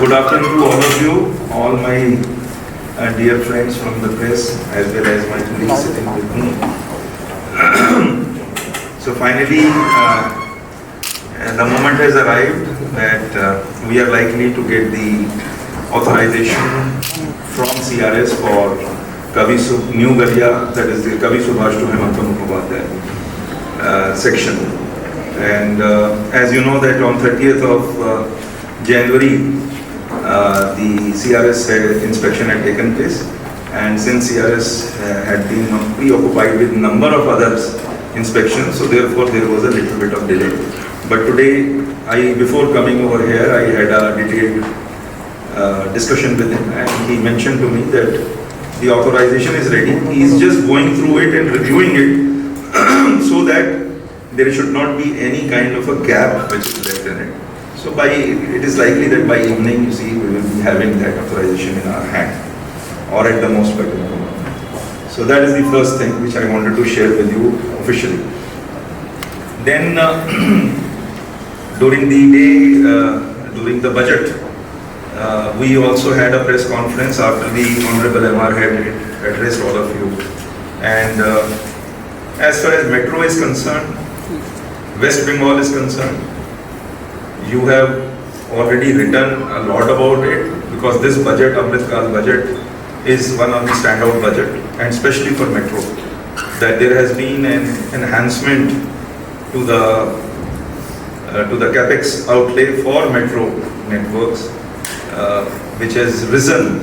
good afternoon to all of you, all my dear friends from the press, as well as my colleagues sitting with me. So finally, the moment has arrived that we are likely to get the authorization from CRS for New Garia, that is the Kavi Subhash to Hemanta Mukhopadhyay section. And as you know that on 30th of January, the CRS inspection had taken place, and since CRS had been preoccupied with number of other inspections, so therefore there was a little bit of delay. But today, before coming over here, I had a detailed discussion with him, and he mentioned to me that the authorization is ready. He is just going through it and reviewing it so that there should not be any kind of a gap which is left in it. So it is likely that by evening, you see, we will be having that authorization in our hand, or at the most by tomorrow. So that is the first thing which I wanted to share with you officially. Then during the day, during the budget, we also had a press conference after the Honorable MR had addressed all of you. And as far as metro is concerned, West Bengal is concerned, you have already written a lot about it, because this budget, Amrit Kal budget, is one of the standout budget, and especially for metro, that there has been an enhancement to the capex outlay for metro networks, which has risen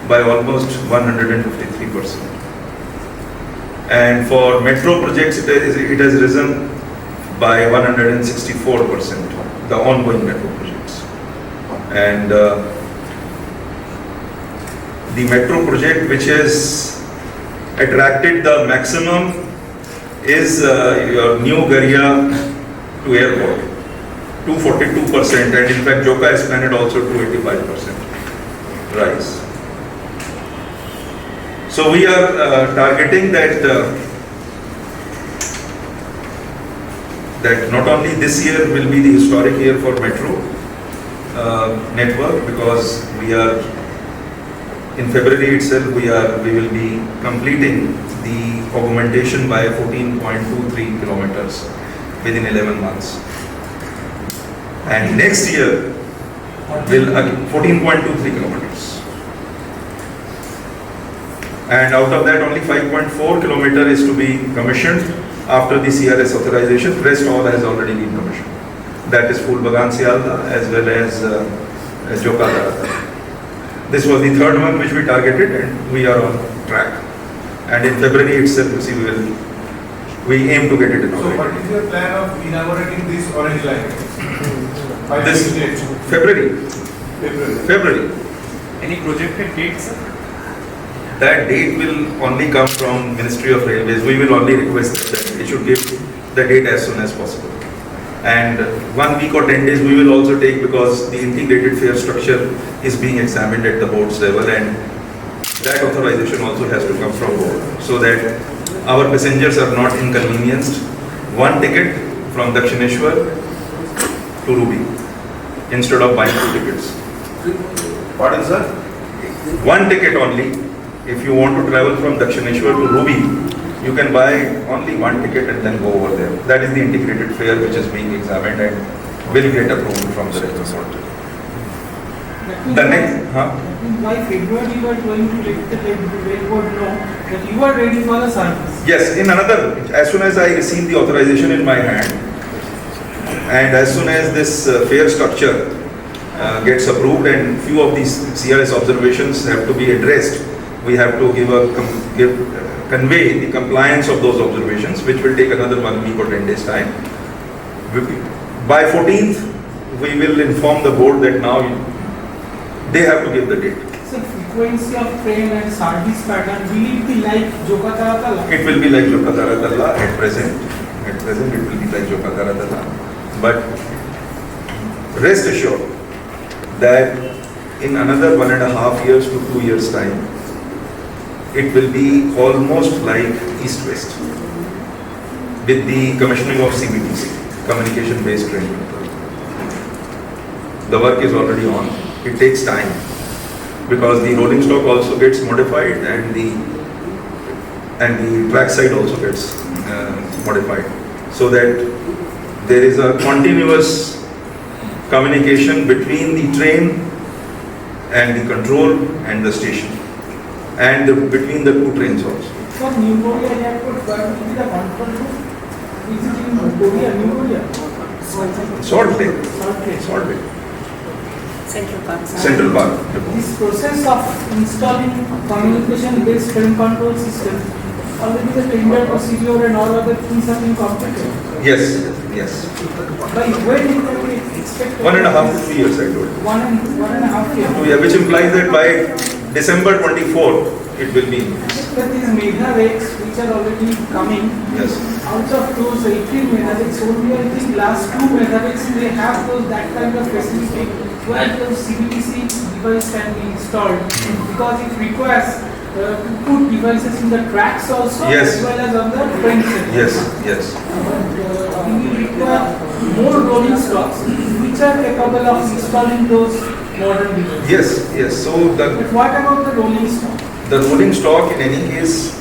by almost 153%. And for metro projects, it has risen by 164%, the ongoing metro projects. And the metro project which has attracted the maximum is your New Garia to airport, 242%, and in fact Joka Esplanade also 285% rise. So we are targeting that not only this year will be the historic year for metro network, because we are in February itself we will be completing the augmentation by 14.23 kilometers within 11 months, and next year will 14.23 kilometers, and out of that only 5.4 kilometer is to be commissioned after the CRS authorization. Rest all has already been commissioned. That is Phul Bagan Sialda as well as Joka Tarata. This was the third one which we targeted, and we are on track. And in February itself, you see, we aim to get it inaugurated. So what is your plan of inaugurating this orange line? By This which date? February. Any projected dates, sir? That date will only come from Ministry of Railways. We will only request that it should give the date as soon as possible. And 1 week or 10 days we will also take, because the integrated fare structure is being examined at the board's level, and that authorization also has to come from board, so that our passengers are not inconvenienced. One ticket from Dakshineshwar to Ruby instead of buying 2 tickets. Pardon, sir? One ticket only. If you want to travel from Dakshineshwar to Ruby, you can buy only one ticket and then go over there. That is the integrated fare which is being examined and will get approval from the regulator. The next, by February you are going to let the railroad know that you are ready for the service. yes, in another, as soon as I receive the authorization in my hand, and as soon as this fare structure gets approved and few of these CRS observations have to be addressed, we have to convey the compliance of those observations, which will take another 1 week or 10 days time. By 14th, we will inform the board that now they have to give the date. So frequency of train and service pattern, will it be like Joka Tarata? It will be like Joka Tarata at present. At present, it will be like Joka Tarata. But rest assured that in another 1.5 years to 2 years time, it will be almost like East-West with the commissioning of CBTC, communication-based train control. The work is already on. It takes time because the rolling stock also gets modified and the track side also gets modified, so that there is a continuous communication between the train and the control and the station, and between the two trains also. For New Korea airport, where will be the control room? Is it in Korea, New Korea? Salt Lake. Salt Lake. Salt Lake. Central Park. Central Park. This process of installing communication-based train control system, already the tender procedure and all other things have been completed. Yes, yes. By when can we expect? 1.5 to 3 years, I told you. 1.5 years. Yeah, which implies that by December 24 it will be. But these mega rakes which are already coming, Yes. out of those 18 mega rakes, only I think last 2 mega rakes they have those that kind of facility where those CBTC device can be installed, because it requires to put devices in the tracks also, Yes. as well as on the train set. Yes, yes. We will require more rolling stocks which are capable of installing those modern devices. Yes, yes. So But what about the rolling stock? the rolling stock in any case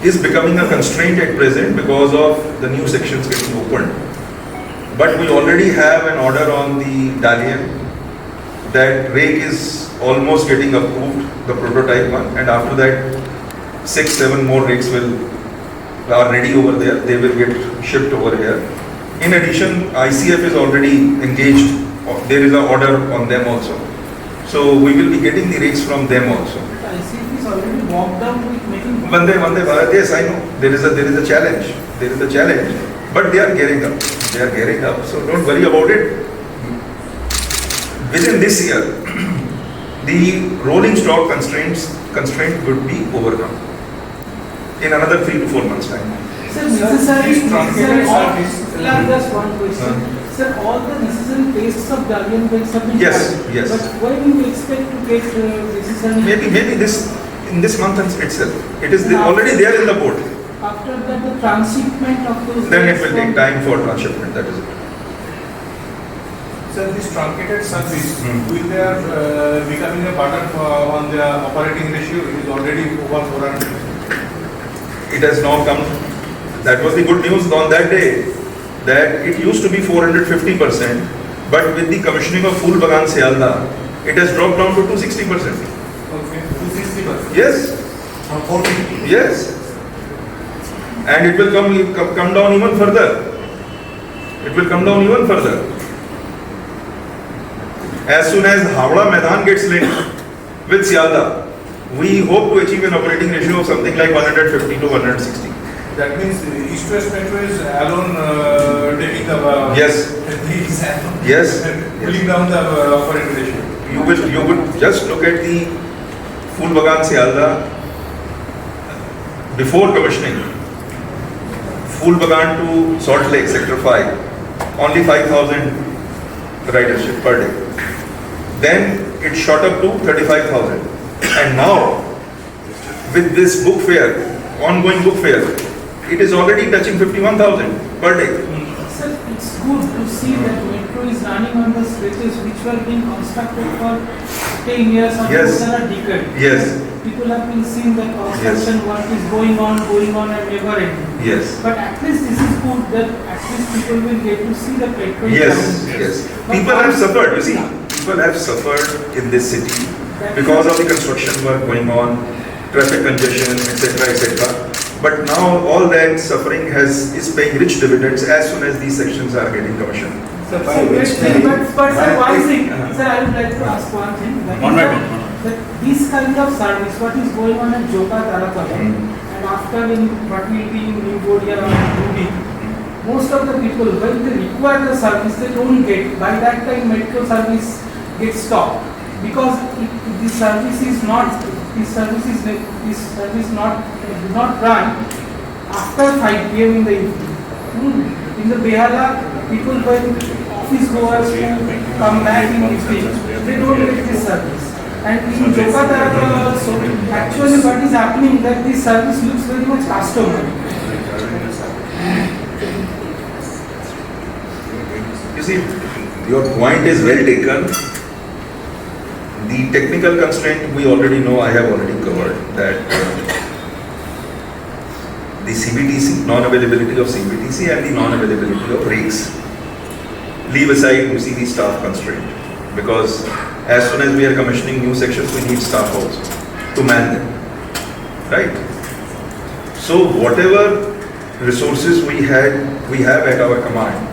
is becoming a constraint at present because of the new sections getting opened. But we already have an order on the Dalian. That rake is almost getting approved, the prototype one, and after that 6-7 more rakes are ready over there. They will get shipped over here. In addition, ICF is already engaged. There is an order on them also. So we will be getting the rakes from them also. ICF is already walked out with making. Vande Bharat, yes, I know. There is a challenge. There is a challenge. But they are gearing up. They are gearing up. So don't worry about it. Within this year, the rolling stock constraint would be overcome. In another 3 to 4 months' time. Sir, necessary truncated service. Just one question. Sir, all the necessary tests of Dalian brakes have been Yes, done. yes. But when do you expect to get necessary? Maybe in this month itself. It is already there in the port. After that, the transshipment of those. Then it brakes will take from- time for transshipment. That is it. Sir, this truncated service, Hmm. will they are becoming a burden on the operating ratio? It is already over 400. It has now come. That was the good news on that day. That it used to be 450%, but with the commissioning of Full Bagan Sealda, it has dropped down to 260%. Okay, 260%. Yes, From 450. yes. And it will come down even further. It will come down even further. As soon as Howrah Maidan gets linked with Sealda, we hope to achieve an operating ratio of something like 150 to 160. That means East West Metro is alone taking the Yes. Yes. pulling down the operating ratio. You would just look at the Full Bagan Sealda before commissioning. Full Bagan to Salt Lake, Sector 5, only 5,000 ridership per day. Then it shot up to 35,000. And now, with this book fair, ongoing book fair, it is already touching 51,000 per day. Sir, it's good to see that metro is running on the stretches which were being constructed for 10 years or Yes. more than a decade. Yes. People have been seeing that construction work is going on and never ending. Yes. But at least this is good that at least people will get to see the petrol. Yes, coming. yes. But People have once- suffered, you see, people have suffered in this city because of the construction work going on, traffic congestion, etc., etc. But now all that suffering is paying rich dividends as soon as these sections are getting commissioned. Sir, by So, which but sir, one thing, Uh-huh. sir, I would like to ask one thing. That One is by that- one. That this kind of service, what is going on at Joka Tarakala, and after what will be in New Bodia or Ruby, most of the people, when they require the service, they don't get. By that time, metro service gets stopped because this service is not run after 5 p.m. in the evening. In the Behala, people when office goers who come back in evening, they don't get this service. And in Joka Tarakala also, actually what is happening that this service looks very much customer. You see, Your point is well taken. The technical constraint we already know, I have already covered that the CBTC, non-availability of CBTC and the non-availability of rakes. Leave aside, you see, the staff constraint, because as soon as we are commissioning new sections, we need staff also to man them, right? So whatever resources we have at our command,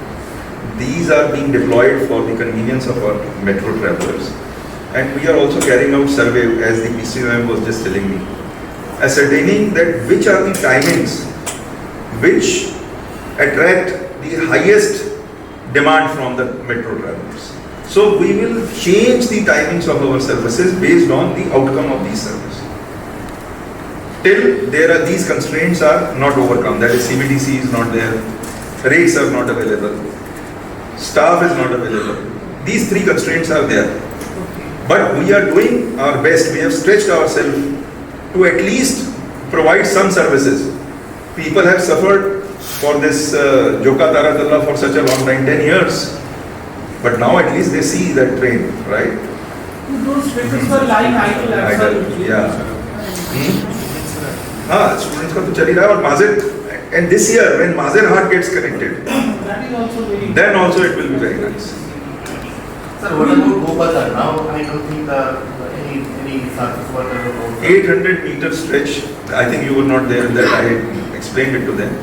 these are being deployed for the convenience of our metro travelers. And we are also carrying out survey, as the PCM was just telling me, ascertaining that which are the timings which attract the highest demand from the metro travelers. So we will change the timings of our services based on the outcome of these services. Till these constraints are not overcome, that is CBTC is not there, rates are not available, staff is not available. These three constraints are there. But we are doing our best. We have stretched ourselves to at least provide some services. People have suffered for this Joka Taratala for such a long time, 10 years. But now at least they see that train, right? Those stretches were lying idle, absolutely. Yeah. Students का तो चल ही रहा है और Mazer, and this year when Mazer Haat gets connected, That is also very then also it will be very nice. Sir, what about Gopalpur? Now I don't think any surface water about 800-meter stretch, I think you were not there in that, I explained it to them.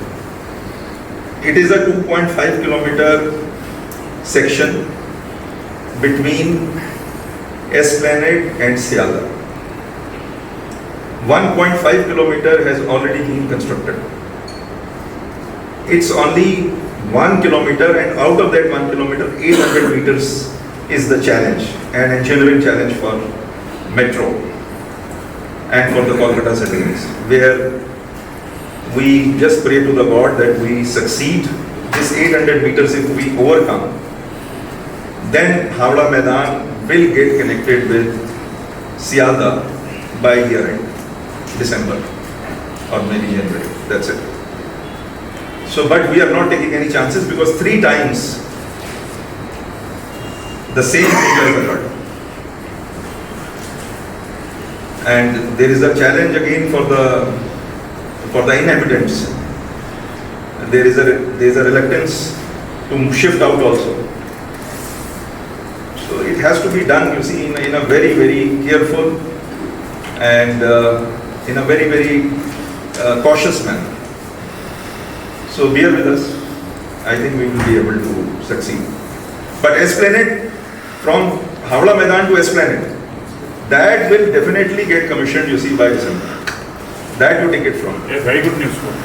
It is a 2.5 kilometer section between Esplanade and Sialda. 1.5 kilometer has already been constructed. It's only 1 kilometer, and out of that 1 kilometer, 800 meters is the challenge, an engineering challenge for metro and for the Kolkata cities, where we just pray to the God that we succeed. This 800 meters, if we overcome, then Howrah Maidan will get connected with Sialda by year end, December or maybe January. That's it. So, but we are not taking any chances, because 3 times the same thing has occurred. And there is a challenge again for the inhabitants. There is a reluctance to shift out also. So it has to be done, you see, in a very, very careful and in a very, very cautious manner. So bear with us. I think we will be able to succeed. But Esplanade, from Howrah Maidan to Esplanade, that will definitely get commissioned, you see, by December. That you take it from. Yeah, very good news for you.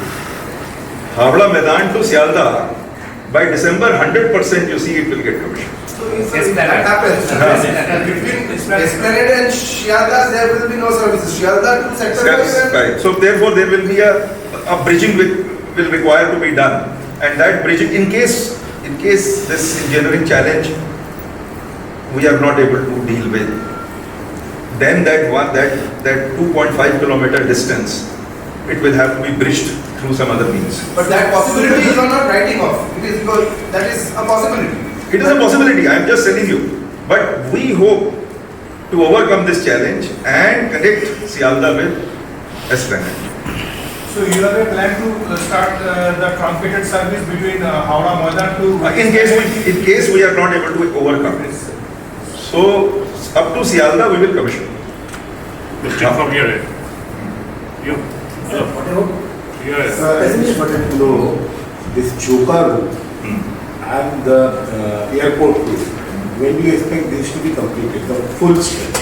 Howrah Maidan to Sialda, by December, 100% you see it will get commissioned. So if that happens, between Esplanade and Sialda, there will be no services. Sialda to Sector 5 Right. So therefore there will be a bridging will require to be done. And that bridging, in case this engineering challenge we are not able to deal with, then that 2.5 kilometer distance, it will have to be bridged through some other means. But that possibility you are not writing off. It is because that is a possibility. It is a possibility, I am just telling you. But we hope to overcome this challenge and connect Sialda with Esplanade. So you have a plan to start the truncated service between Howrah Maidan to... In case we are not able to overcome it. So up to Sialda we will commission. Question from your end. You. Your end. I just wanted to know this Joka route and the airport route. When do you expect this to be completed? The full stretch.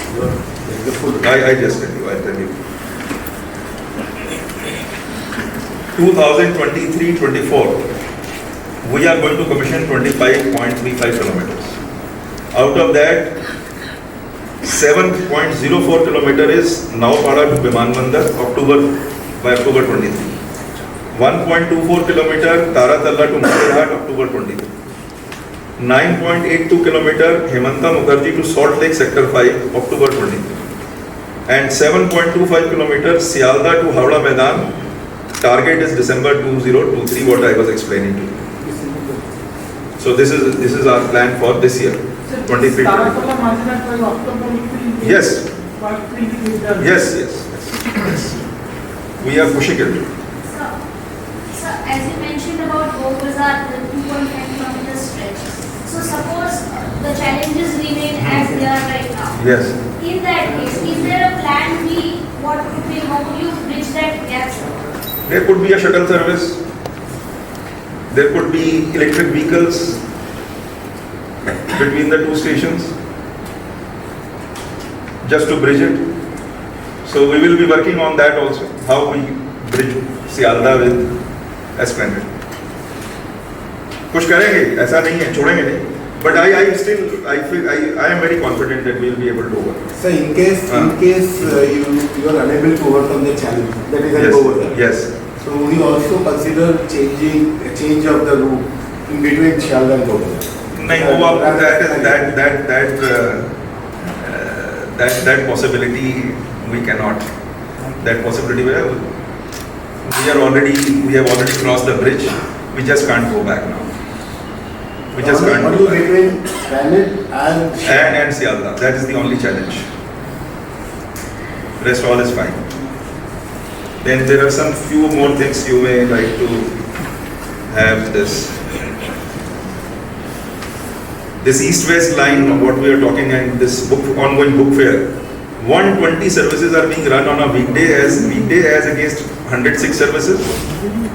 The full. I just I'll tell you. 2023-24, we are going to commission 25.35 kilometers. Out of that, 7.04 kilometer is Naupada to Biman Bandar, by October 23. 1.24 kilometer Taratala to Materhat, October 23. 9.82 kilometer Hemanta Mukherjee to Salt Lake, Sector 5, October 23. And 7.25 kilometer Sialda to Howrah Maidan. Target is December 2023, what I was explaining to you. So this is our plan for this year, 23. Tarakala Marginal by October it will be. Yes. What will be done? Yes. We are pushing it. So, as you mentioned about Gopazar, the 2.5 kilometer stretch. So, suppose the challenges remain as they are right now. Yes. In that case, is there a plan B? What would be, how would you bridge that gap? There could be a shuttle service. There could be electric vehicles between the two stations, just to bridge it. So we will be working on that also, how we bridge Sialda with Esplanade. कुछ करेंगे, ऐसा नहीं है, छोड़ेंगे नहीं. But I am very confident that we will be able to overcome. So in case you are unable to overcome the challenge, that is an over. Yes. So would you also consider change of the route in between Sialda and Gopazar? नहीं वो that possibility we cannot. That possibility we have already crossed the bridge. We just can't go back now. We just can't. What do you between Granite and Sialda? That is the only challenge. Rest all is fine. Then there are some few more things you may like to have this east-west line, what we are talking, and this ongoing book fair. 120 services are being run on a weekday as against 106 services,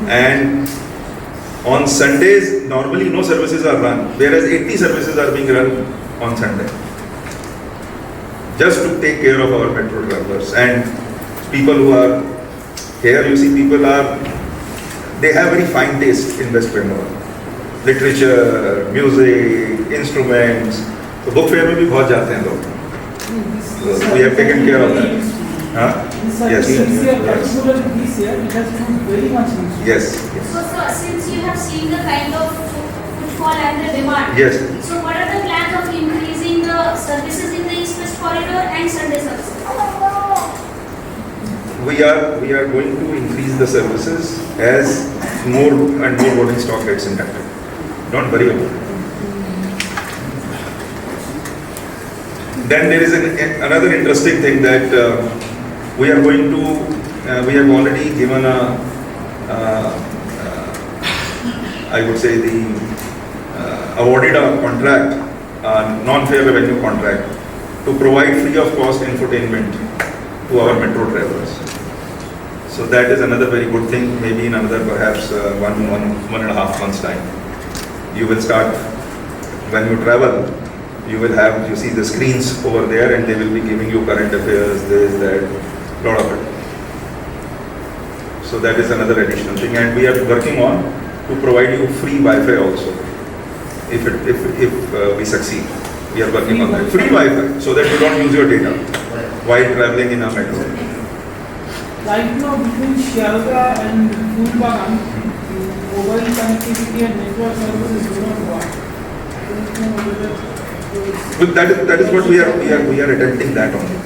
and on Sundays normally no services are run, whereas 80 services are being run on Sunday, just to take care of our metro travelers and people who are here. You see, they have very fine taste in West Bengal. Literature, music, instruments. So book fair में भी बहुत जाते हैं लोग. So we have taken care of that. Yes. This year, particularly this year, it has proved very much useful. Yes. So, sir, since you have seen the kind of footfall and the demand, Yes. so what are the plans of increasing the services in the East-West corridor and Sunday services? We are going to increase the services as more and more rolling stock gets inducted. Don't worry about it. Then there is another interesting thing that we are going to. We have already given I would say awarded a contract, non-fare revenue contract, to provide free of cost infotainment to our metro travelers. So that is another very good thing. Maybe in another perhaps 1.5 months time, you will start, when you travel, you see the screens over there, and they will be giving you current affairs, this, that, lot of it. So that is another additional thing, and we are working on to provide you free Wi-Fi also, if we succeed. We are working on that. Free Wi-Fi, so that you don't use your data while traveling in a metro. Right now, between Sialda and Sunder mobile connectivity and network services do not work. But that is what we are attempting that only.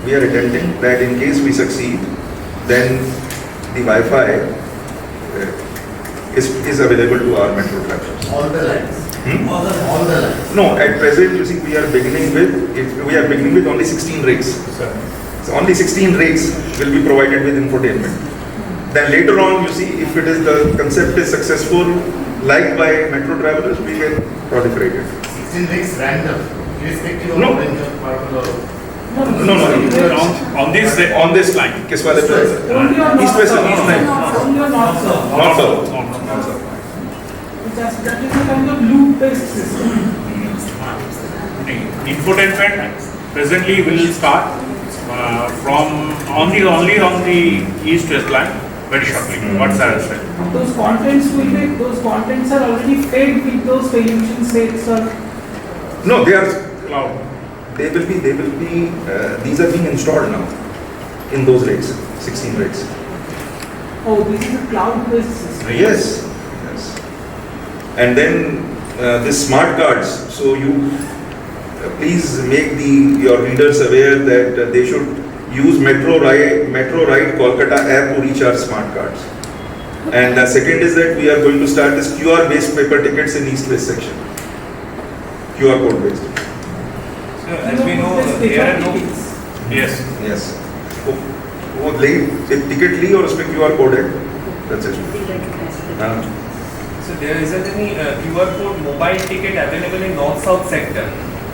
We are attempting that in case we succeed, then the Wi-Fi is available to our metro travelers. All the lines. All the lines. No, at present, you see, we are beginning with only 16 rigs. So only 16 rigs will be provided with infotainment. Then later on, you see, if the concept is successful, liked by metro travelers, we can proliferate it. 16 rigs random, irrespective of No. range of particular. No. On this line. Kiss wale pe? Only on East west north, east sir. line. Only on north, sir. Not so. That is a kind of loop-based system. Infotainment presently will start from only on the east-west line very shortly. What Sarah said. Those contents are already fed with those television sets, sir. No, they are. Cloud. They will be. These are being installed now in those rigs, 16 rigs. Oh, this is a cloud-based system. Yes. And then this smart cards. So you please make your readers aware that they should use Metro Ride Kolkata app to recharge smart cards. And the second is that we are going to start this QR based paper tickets in East-West section. QR code based. So as we know, there are no. Yes. Yes. वो ले एक ticket ली और उसमें QR code है. That's it. हाँ. So there isn't any QR code mobile ticket available in north-south sector,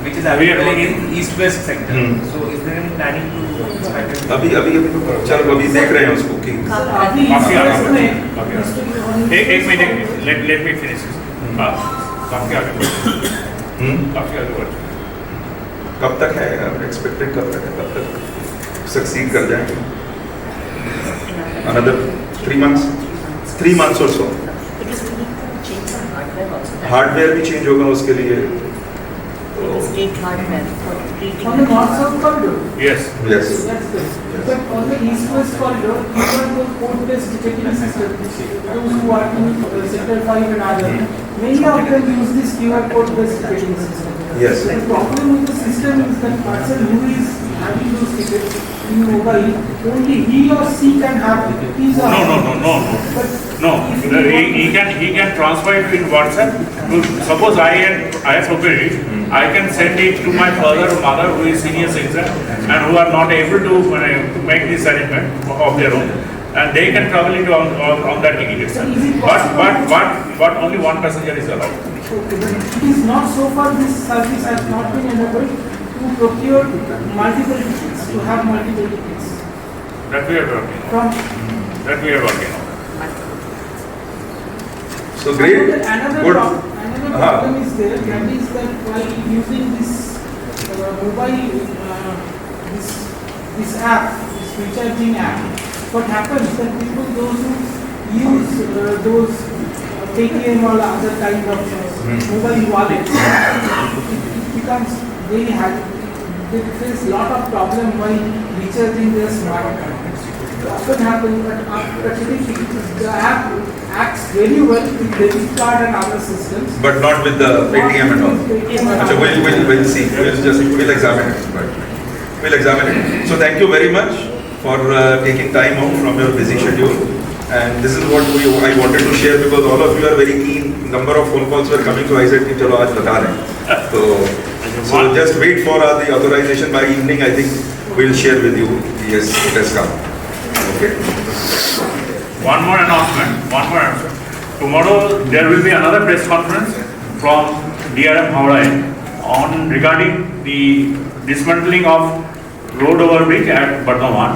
which is available in east-west sector. So is there any planning to expand it? अभी चलो अभी देख रहे हैं उसको कि एक minute let me finish this. काफी आगे काफी आगे बढ़ चुका है. कब तक है एक्सपेक्टेड कब तक है कब तक सक्सीड कर जाएंगे another 3 months or so. Hardware भी चेंज होगा उसके लिए. On the north-south corridor. Yes. Yes. That's good. But on the east-west corridor, even the code-based ticketing system, those who are in sector 5 and other, many of them use this QR code-based ticketing system. Yes. The problem with the system is that person who is having those tickets in mobile, only he or she can have it. No. He can transfer it in WhatsApp. Suppose I have prepared it, I can send it to my father or mother who is senior citizen and who are not able to make this arrangement of their own, and they can travel it on that ticket itself. But only one passenger is allowed. Okay, but it is not so far this service has not been enabled to procure multiple tickets, to have multiple tickets. That we are working on. So great. Another Good. problem is there, that is that while using this mobile, this app, this recharging app, what happens that people, those who use those Paytm or other kind of mobile wallets, it becomes very hard. They face a lot of problem while recharging their smartphone. It often happens, but actually the app acts very well with debit card and other systems. But not with the Paytm at all. So we'll see. We'll examine it. We'll examine it. So thank you very much for taking time out from your busy schedule. And this is what I wanted to share because all of you are very keen. Number of phone calls were coming, so I said, "Chalo, aaj bata rahe." So just wait for the authorization by evening. I think we'll share with you. Yes, it has come. Okay. One more announcement. Tomorrow there will be another press conference from DRM Howrah on regarding the dismantling of road overbridge at Bardhaman.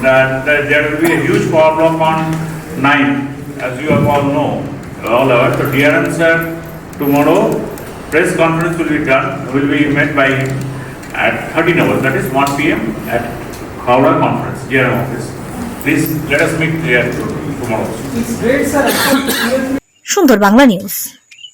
That there will be a huge power block on 9, as you all know. So DRM sir, tomorrow press conference will be met by at 13 hours. That is 1 p.m. at Howrah conference, DRM office. Please let us meet here tomorrow. It's great, sir. সুন্দর Bangla news.